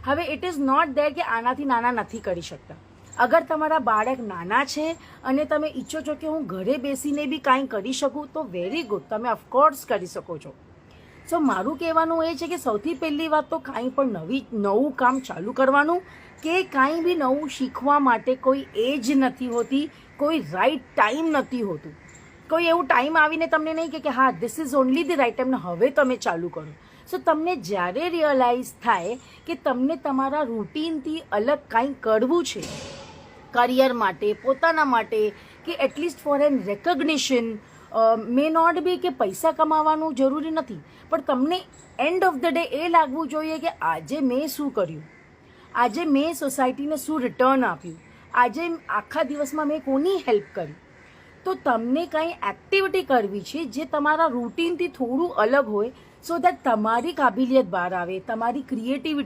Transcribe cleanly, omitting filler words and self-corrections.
હવે it is not દેર કે આનાથી નાના નથી કરી શકતા. અગર તમારા બાળક નાના છે અને તમે ઈચ્છો છો કે હું ઘરે બેસીને બી કાંઈ કરી શકું તો વેરી ગુડ, તમે ઓફકોર્સ કરી શકો છો. સો મારું કહેવાનું એ છે કે સૌથી પહેલી વાત તો કાંઈ પણ નવું કામ ચાલુ કરવાનું કે કાંઈ બી નવું શીખવા માટે કોઈ એજ નથી હોતી, કોઈ રાઈટ ટાઈમ નથી હોતું. કોઈ એવું ટાઈમ આવીને તમને નહીં કે હા this is only the right time, હવે તમે ચાલુ કરો. સો તમને જ્યારે રિયલાઇઝ થાય કે તમને તમારા રૂટીનથી અલગ કાંઈ કરવું છે કરિયર માટે, પોતાના માટે, કે at least for an recognition, may not be કે પૈસા કમાવાનું જરૂરી નથી, પણ તમને એન્ડ ઓફ ધ ડે એ લાગવું જોઈએ કે આજે મેં શું કર્યું, આજે મેં સોસાયટીને શું રિટર્ન આપ્યું, આજે આખા દિવસમાં મેં કોની હેલ્પ કરી. તો તમને કંઈ એક્ટિવિટી કરવી છે જે તમારા રૂટીનથી થોડું અલગ હોય, સો દેટ તમારી કાબિલિયત બહાર આવે, તમારી ક્રિએટિવિટી